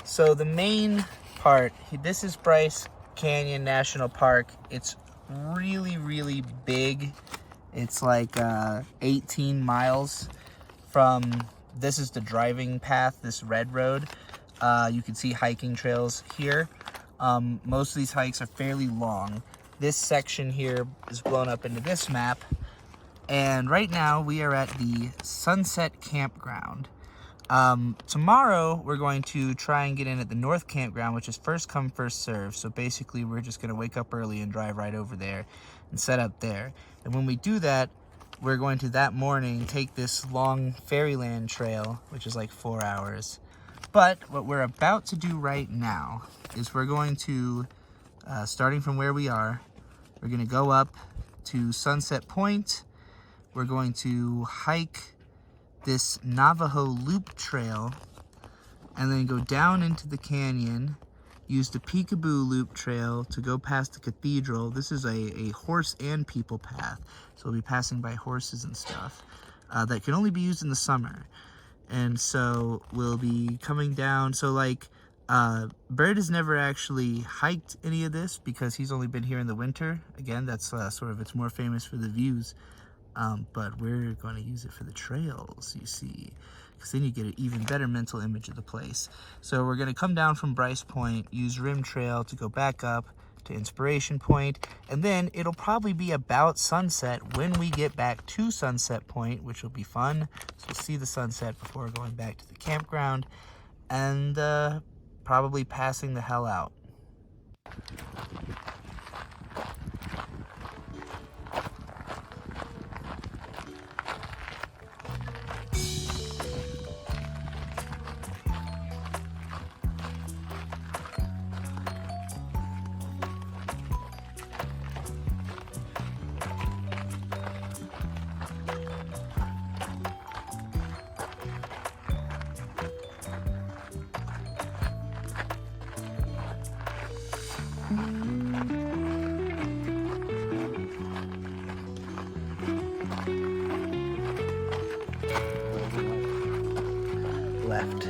So the main part, this is Bryce Canyon National Park. It's really, really big. It's like 18 miles from, this is the driving path, this red road. You can see hiking trails here. Most of these hikes are fairly long. This section here is blown up into this map. And right now we are at the Sunset Campground. Tomorrow we're going to try and get in at the North Campground, which is first come, first serve. So basically we're just going to wake up early and drive right over there and set up there. And when we do that, we're going to that morning take this long Fairyland trail, which is like 4 hours. But what we're about to do right now is we're going to, starting from where we are, we're going to go up to Sunset Point. We're going to hike this Navajo Loop Trail and then go down into the canyon, use the Peekaboo Loop Trail to go past the cathedral. This is a horse and people path, so we'll be passing by horses and stuff that can only be used in the summer. And so we'll be coming down, so like Bird has never actually hiked any of this because he's only been here in the winter. Again, that's sort of, it's more famous for the views. But we're going to use it for the trails, you see, because then you get an even better mental image of the place. So we're going to come down from Bryce Point, use Rim Trail to go back up to Inspiration Point, and then it'll probably be about sunset when we get back to Sunset Point, which will be fun. So we'll see the sunset before going back to the campground, and probably passing the hell out. Left.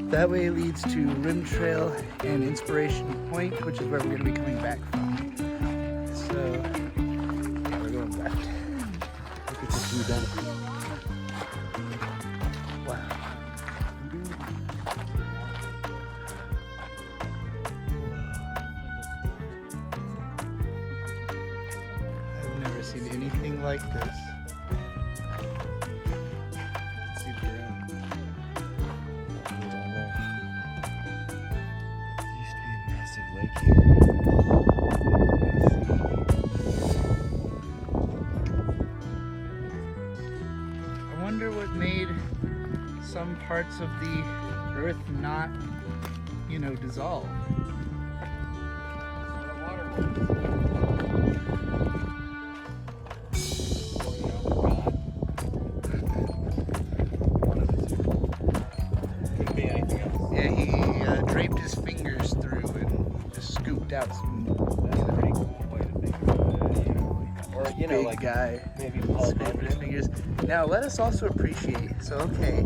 That way leads to Rim Trail and Inspiration Point, which is where we're going to be coming back from. So, yeah, we're going left. Look at the view down. Wow. I've never seen anything like this. I wonder what made some parts of the earth not, dissolve. Yeah, he draped his fingers through and just scooped out some. Or big like guy, maybe Paul scooping his fingers. Now let us also appreciate. So okay,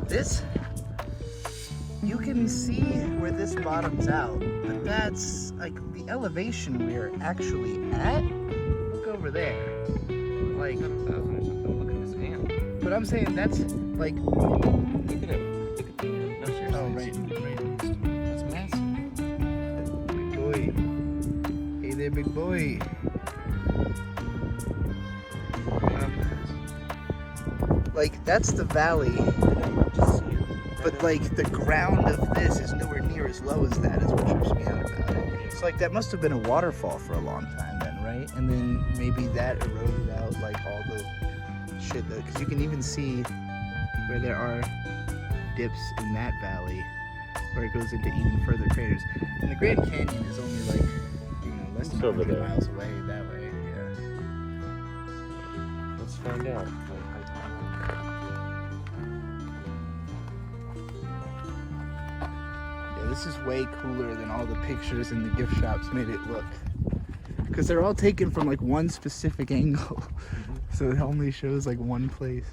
this you can see where this bottoms out, but that's like the elevation we're actually at over there. Like, 7,000 or something. Look at this ant. but I'm saying that's like. Look at him. Look at the ant. No, seriously. Oh, right. That's massive. Big boy. Hey there, big boy. Like, that's the valley. But, like, the ground of this is nowhere near as low as that, is what trips me out about it. It's like, that must have been a waterfall for a long time then, right? And then maybe that eroded out, like, all the shit, because you can even see where there are dips in that valley, where it goes into even further craters. And the Grand Canyon is only, like, less than 100 miles away that way, yeah. Let's find out. This is way cooler than all the pictures in the gift shops made it look. Because they're all taken from like one specific angle. So it only shows like one place.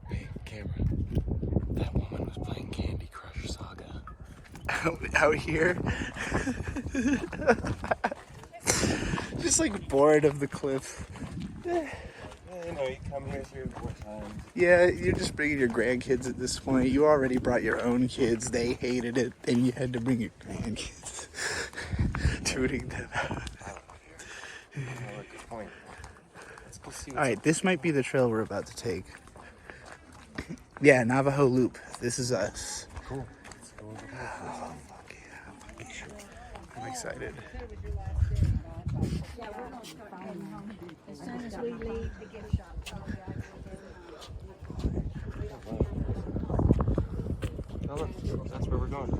Hey, camera. That woman was playing Candy Crush Saga. Out here. Just like bored of the cliff. You know, you come here 3 or 4 times. Yeah, you're just bringing your grandkids at this point. You already brought your own kids. They hated it. Then you had to bring your grandkids. Tooting them out. Good point. Let's go see what's Alright, this might be the trail we're about to take. Yeah, Navajo Loop. This is us. cool. Let's go over there. Oh, fuck yeah. I'm excited. As soon as we leave the gift shop. Oh, look, that's where we're going.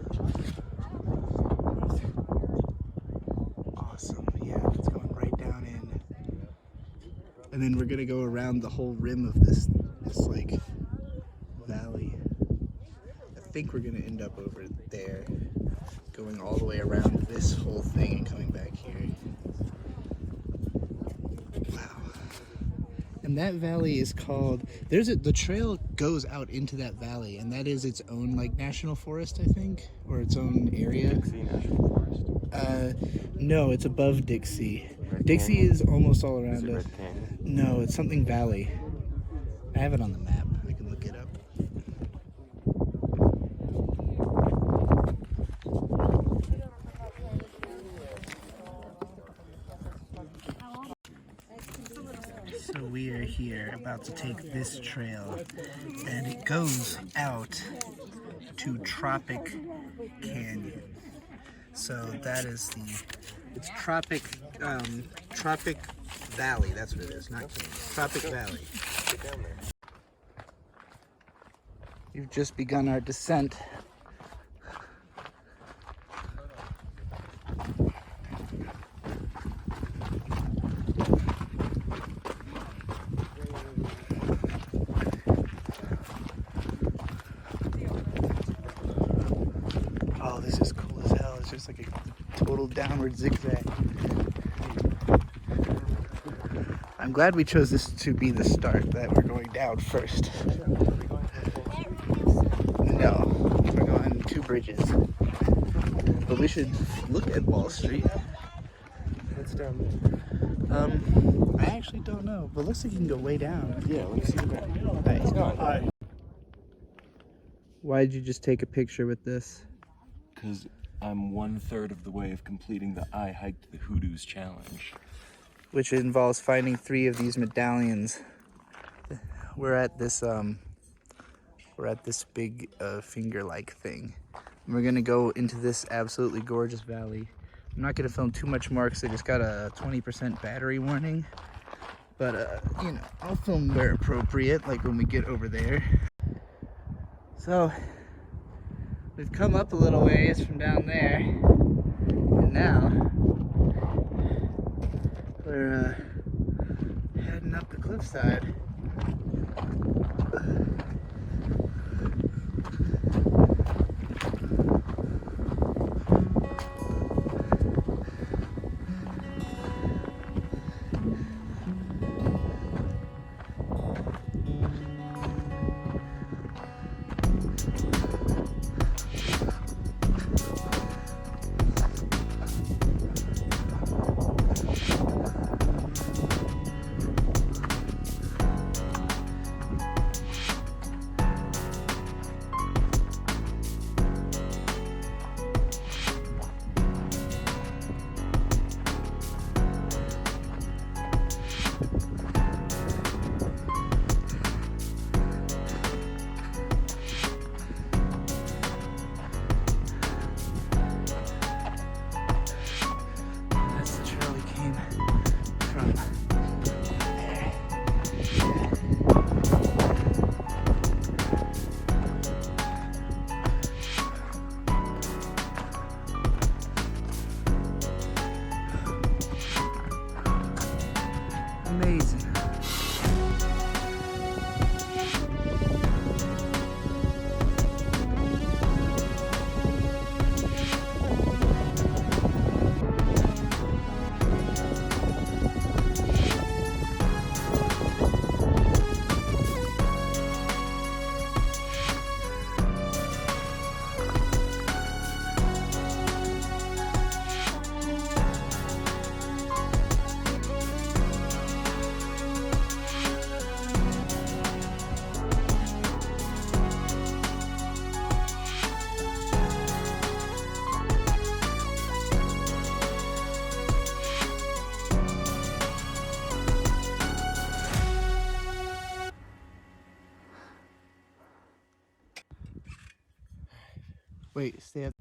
Awesome. Yeah, it's going right down in. And then we're gonna go around the whole rim of this like valley. I think we're gonna end up over there, going all the way around this whole thing and coming back here. Wow. And that valley is called, the trail goes out into that valley, and that is its own like national forest, I think, or its own area. Dixie National Forest. No, it's above Dixie. Red Dixie Canyon? is almost all around Is it us. Red Canyon? No, it's something valley. I have it on the map. I can look it up. So we are here about to take this trail, and it goes out to Tropic Canyon. So that is it's Tropic Valley, that's what it is, not canyon. Tropic Valley. Get down there. We've just begun our descent. Oh, this is cool as hell. It's just like a total downward zigzag. I'm glad we chose this to be the start, that we're going down first. No, we're going 2 bridges. But we should look at Wall Street. What's down there? I actually don't know, but it looks like you can go way down. Yeah, let me see the map. Right. It's gone. Why did you just take a picture with this? Because I'm 1/3 of the way of completing the I Hiked the Hoodoos challenge. Which involves finding 3 of these medallions. We're at this big finger-like thing. And we're gonna go into this absolutely gorgeous valley. I'm not gonna film too much more because I just got a 20% battery warning. But you know, I'll film where appropriate, like when we get over there. So we've come up a little ways from down there, and now we're heading up the cliffside. Wait, stay up.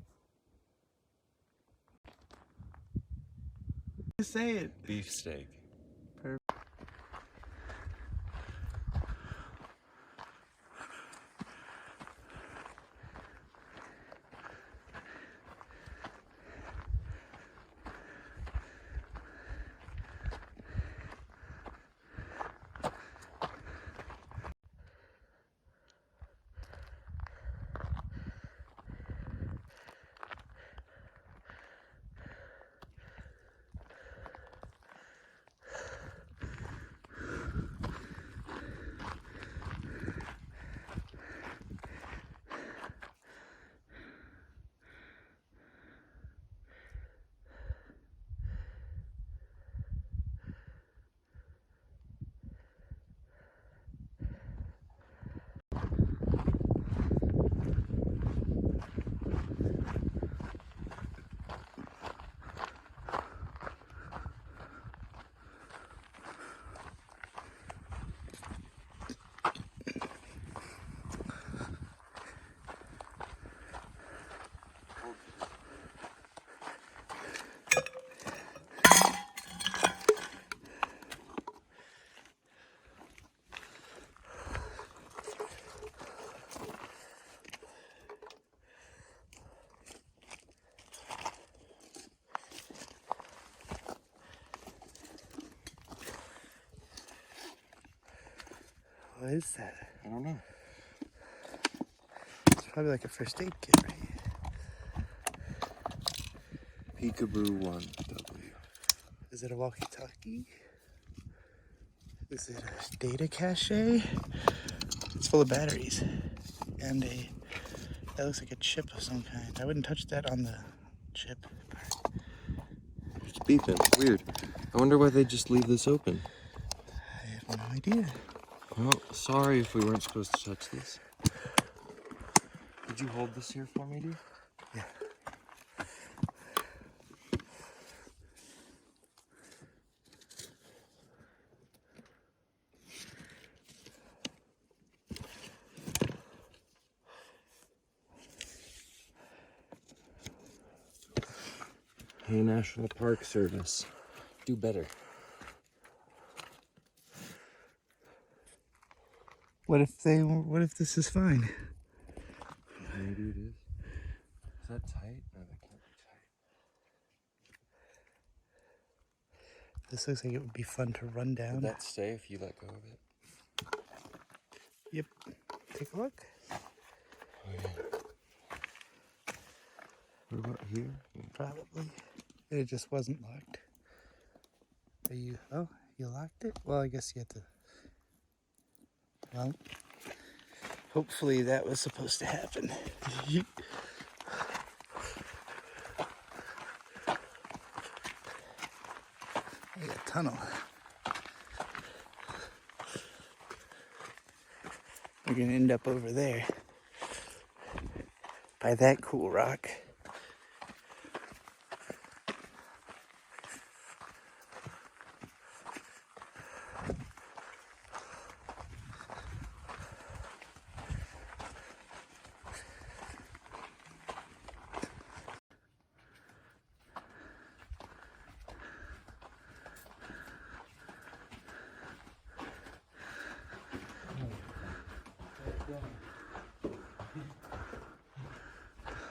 Say it. Beefsteak. What is that? I don't know. It's probably like a first aid kit, right? Peekaboo 1W. Is it a walkie-talkie? Is it a data cache? It's full of batteries. And that looks like a chip of some kind. I wouldn't touch that on the chip part. It's beeping. Weird. I wonder why they just leave this open. I have no idea. Well, sorry if we weren't supposed to touch this. Could you hold this here for me, dude? Yeah. Hey, National Park Service. Do better. What if this is fine? Maybe it is. Is that tight? No, that can't be tight. This looks like it would be fun to run down. Would that stay if you let go of it? Yep. Take a look. Oh, yeah. What about here? Probably. It just wasn't locked. Are you... Oh, you locked it? Well, I guess you have to... Well, hopefully that was supposed to happen. Like a tunnel. We're gonna end up over there by that cool rock.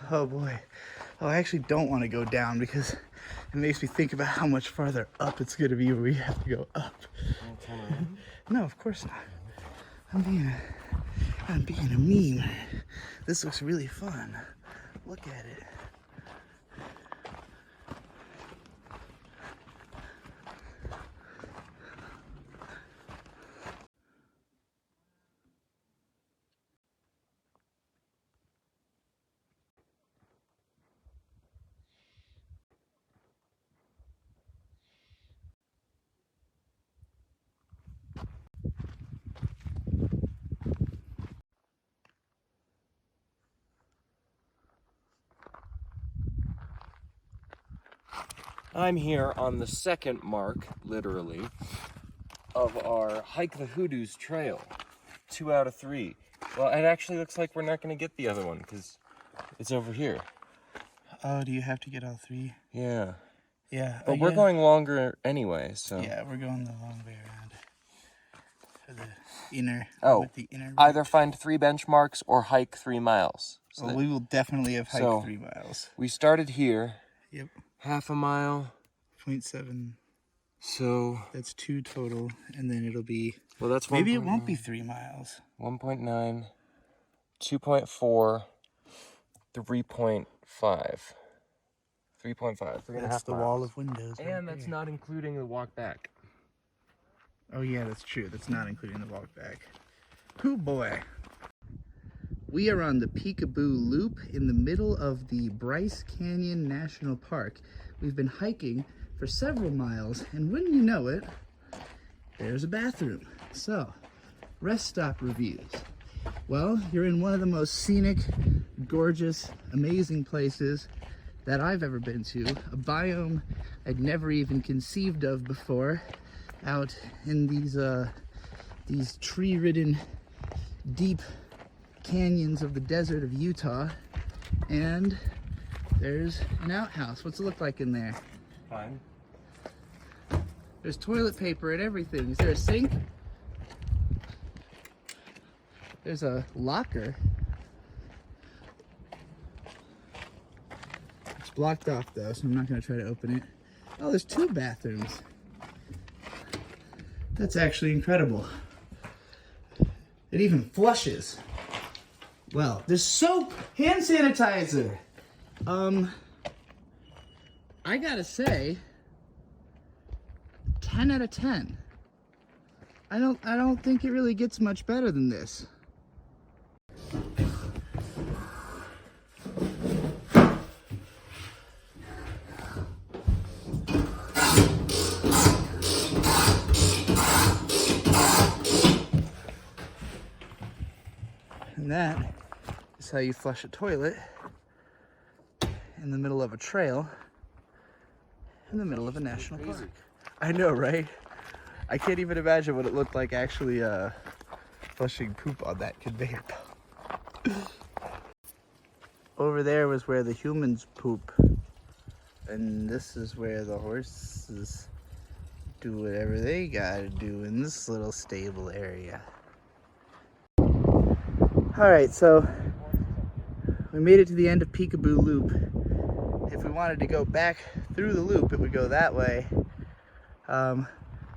Oh boy. Oh, I actually don't want to go down because it makes me think about how much farther up it's going to be when we have to go up. No, of course not. I'm being a meme. This looks really fun. Look at it. I'm here on the second mark, literally, of our Hike the Hoodoos trail. 2 out of 3. Well, it actually looks like we're not going to get the other one because It's over here. Oh, do you have to get all three? Yeah. Yeah. But we're going longer anyway, so. Yeah, we're going the long way around. For the inner. Oh, with the inner either find 3 benchmarks or hike 3 miles. So well, we will definitely have hiked 3 miles. We started here. Yep. Half a mile. 0.7. So. That's 2 total, and then it'll be. Well, that's maybe it won't be 3 miles. 1.9, 2.4, 3.5. 3.5. That's the wall of windows. And that's not including the walk back. Oh yeah, that's true. That's not including the walk back. Hoo boy. We are on the Peekaboo Loop in the middle of the Bryce Canyon National Park. We've been hiking for several miles, and wouldn't you know it, there's a bathroom. So, rest stop reviews. Well, you're in one of the most scenic, gorgeous, amazing places that I've ever been to. A biome I'd never even conceived of before, out in these tree-ridden, deep canyons of the desert of Utah. And there's an outhouse. What's it look like in there? Fine. There's toilet paper and everything. Is there a sink? There's a locker. It's blocked off though, so I'm not gonna try to open it. Oh, there's 2 bathrooms. That's actually incredible. It even flushes. Well, there's soap, hand sanitizer. I gotta say, 10 out of 10. I don't think it really gets much better than this. And that is how you flush a toilet in the middle of a trail in the middle of a national park. I know, right? I can't even imagine what it looked like actually flushing poop on that conveyor belt. Over there was where the humans poop, and this is where the horses do whatever they gotta do in this little stable area. Alright, so we made it to the end of Peekaboo Loop. If we wanted to go back through the loop, it would go that way. But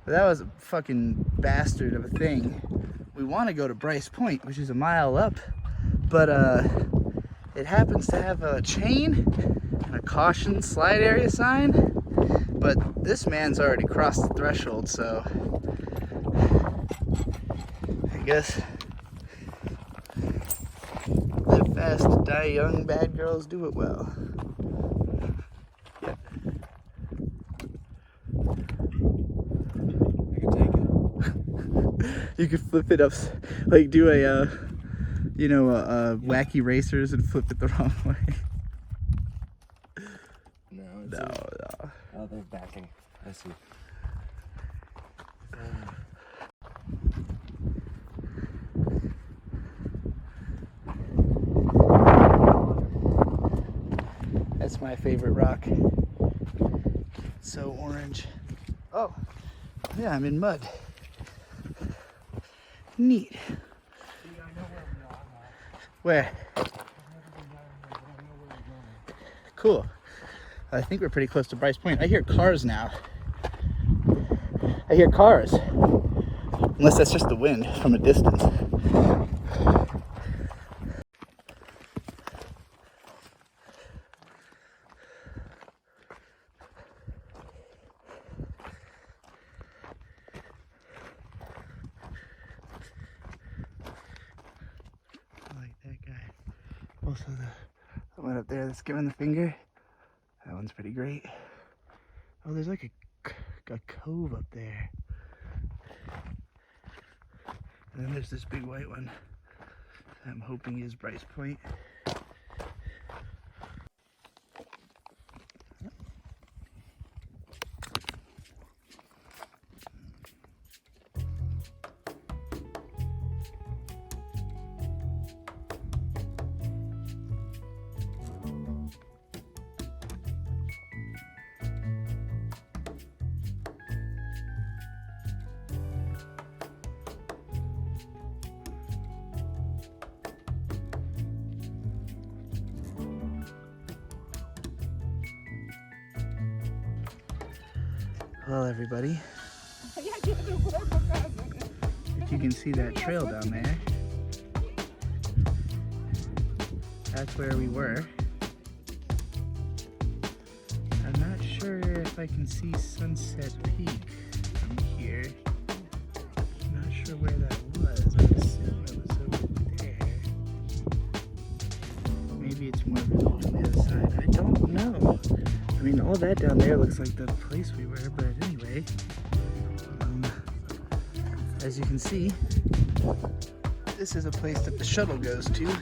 that was a fucking bastard of a thing. We want to go to Bryce Point, which is a mile up, but it happens to have a chain and a caution slide area sign, but this man's already crossed the threshold, so I guess live fast, die young, bad girls do it well. You could flip it up, like do a, wacky racers and flip it the wrong way. No. Oh, they're backing. I see. That's my favorite rock. It's so orange. Oh, yeah, I'm in mud. Neat. Where? Cool. I think we're pretty close to Bryce Point. I hear cars now. I hear cars. Unless that's just the wind from a distance. Also, the one up there that's giving the finger, that one's pretty great. Oh, there's like a cove up there. And then there's this big white one that I'm hoping is Bryce Point. Well, everybody, if you can see that trail down there, that's where we were. I'm not sure if I can see Sunset Peak from here. I'm not sure where that was. I would assume it was over there. Maybe it's more visible from the other side. I don't know. I mean, all that down there looks like the place we were, but anyway. As you can see, this is a place that the shuttle goes to.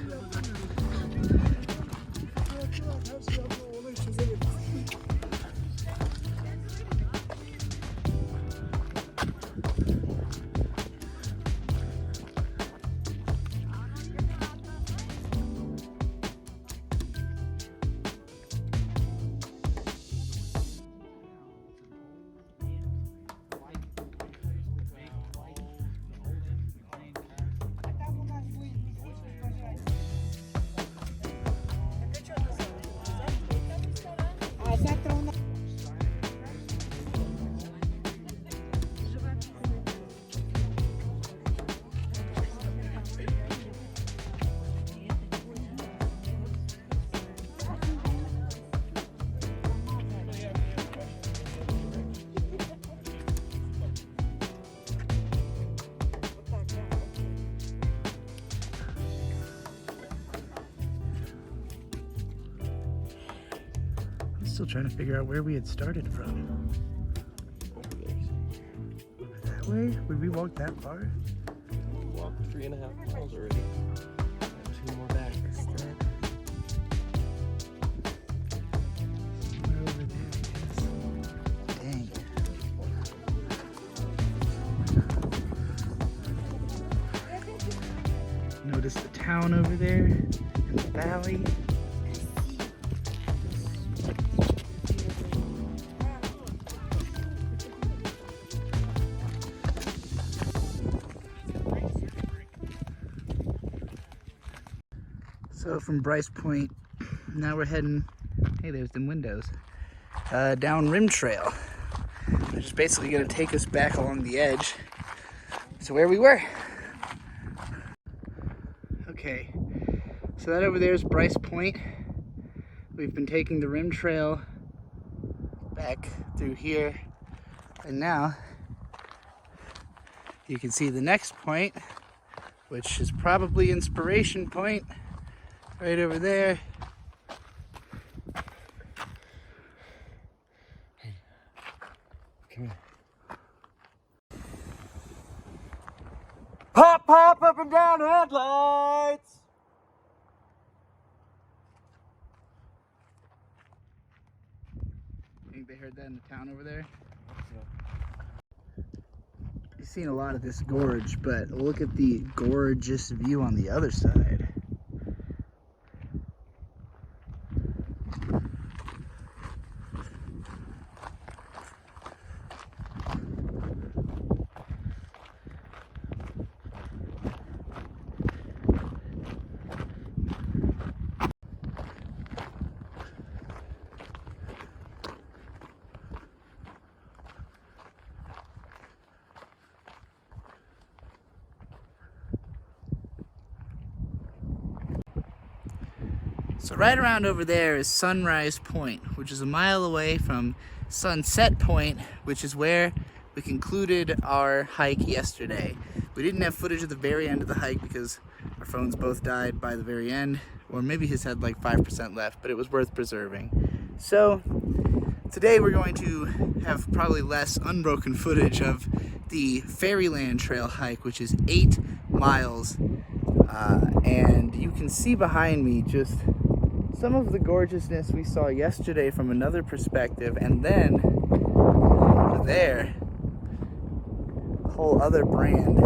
Still trying to figure out where we had started from. Over there. Over that way? Would we walk that far? We walked 3.5 miles already. Got 2 more back. Somewhere over there, I guess. Dang. Notice the town over there and the valley. So from Bryce Point, now we're heading, hey, there's them windows, down Rim Trail, which is basically going to take us back along the edge to where we were. Okay, so that over there is Bryce Point. We've been taking the Rim Trail back through here, and now you can see the next point, which is probably Inspiration Point. Right over there. Come here. Pop, pop, up and down headlights! Think they heard that in the town over there? You've seen a lot of this gorge, but look at the gorgeous view on the other side. So right around over there is Sunrise Point, which is a mile away from Sunset Point, which is where we concluded our hike yesterday. We didn't have footage of the very end of the hike because our phones both died by the very end, or maybe his had like 5% left, but it was worth preserving. So today we're going to have probably less unbroken footage of the Fairyland Trail hike, which is 8 miles. And you can see behind me just some of the gorgeousness we saw yesterday from another perspective, and then over there, a whole other brand.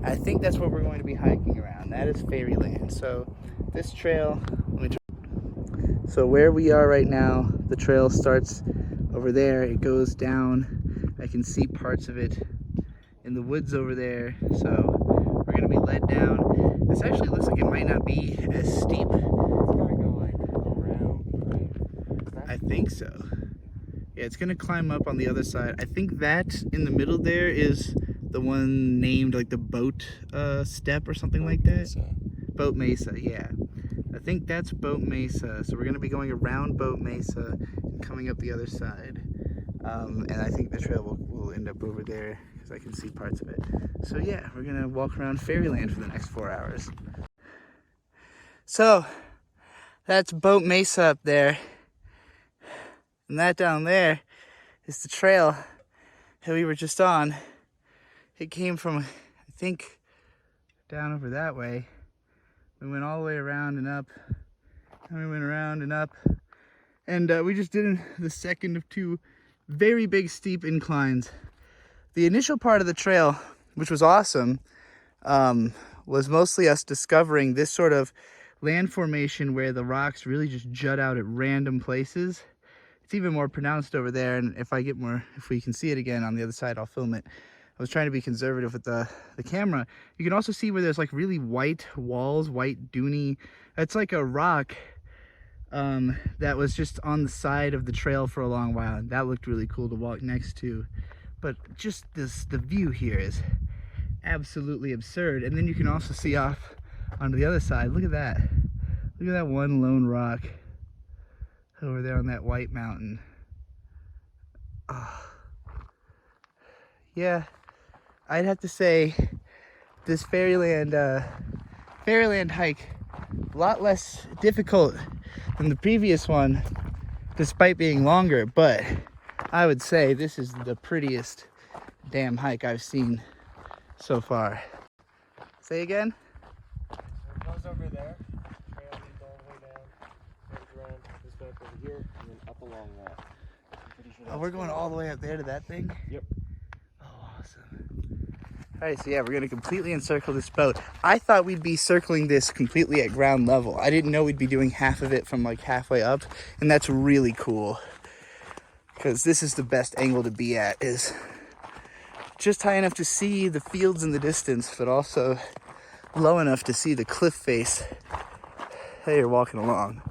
I think that's what we're going to be hiking around. That is Fairyland. So this trail, so where we are right now, the trail starts over there. It goes down. I can see parts of it in the woods over there. So we're going to be led down. This actually looks like it might not be as steep. It's gotta go like around, right? I think so. Yeah, it's gonna climb up on the other side. I think that in the middle there is the one named like the boat step or something like that. Boat Mesa, yeah. I think that's Boat Mesa. So we're gonna be going around Boat Mesa and coming up the other side. And I think the trail will end up over there because I can see parts of it. So yeah, we're gonna walk around Fairyland for the next 4 hours. So that's Boat Mesa up there. And that down there is the trail that we were just on. It came from, I think, down over that way. We went all the way around and up. And we went around and up. And we just did the second of 2 very big steep inclines. The initial part of the trail, which was awesome, was mostly us discovering this sort of land formation where the rocks really just jut out at random places. It's even more pronounced over there, and if we can see it again on the other side, I'll film it. I was trying to be conservative with the camera. You can also see where there's like really white walls, white duney. It's like a rock that was just on the side of the trail for a long while, and that looked really cool to walk next to. But just the view here is absolutely absurd. And then you can also see off onto the other side. Look at that. Look at that one lone rock over there on that white mountain. Oh. Yeah, I'd have to say this Fairyland hike a lot less difficult than the previous one, despite being longer, but I would say this is the prettiest damn hike I've seen so far. Say again? It goes over there, trail leads all the way down, comes around, goes back over here, and then up along that. I'm pretty sure Oh, we're going all the way up there to that thing? Yep. Oh, awesome. Alright, so yeah, we're gonna completely encircle this boat. I thought we'd be circling this completely at ground level. I didn't know we'd be doing half of it from like halfway up, and that's really cool. Because this is the best angle to be at, is just high enough to see the fields in the distance, but also low enough to see the cliff face that you're walking along.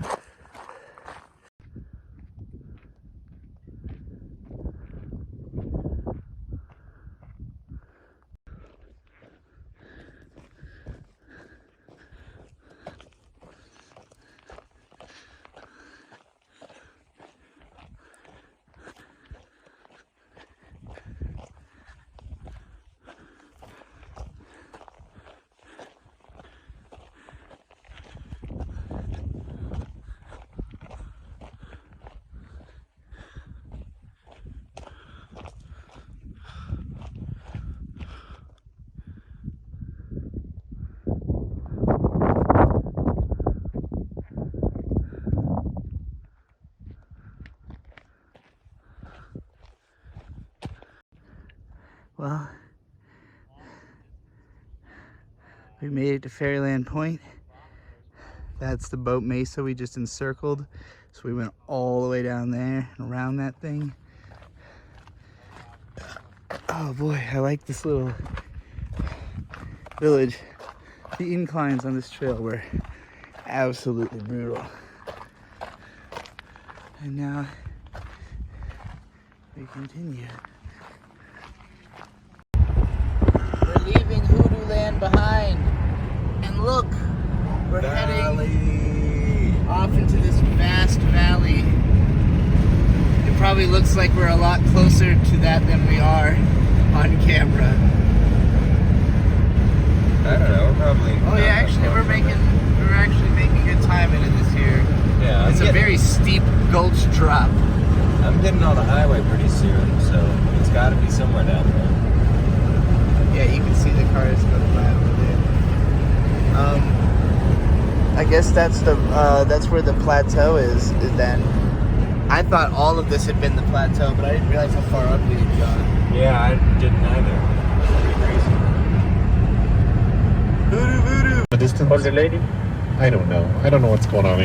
Well, we made it to Fairyland Point. That's the Boat Mesa we just encircled. So we went all the way down there and around that thing. Oh boy, I like this little village. The inclines on this trail were absolutely brutal. And now we continue. We're leaving Hoodoo Land behind. And look, we're heading off into this vast valley. It probably looks like we're a lot closer to that than we are on camera. I don't know, we're probably... Oh yeah, actually we're actually making good time into this here. Yeah, It's a very steep gulch drop. I'm getting on the highway pretty soon, so it's got to be somewhere down there. Yeah, you can see the cars going by over there. I guess that's where the plateau is then. I thought all of this had been the plateau, but I didn't realize how far up we had gone. Yeah, I didn't either. Voodoo, voodoo. The distance? For the lady? I don't know. I don't know what's going on.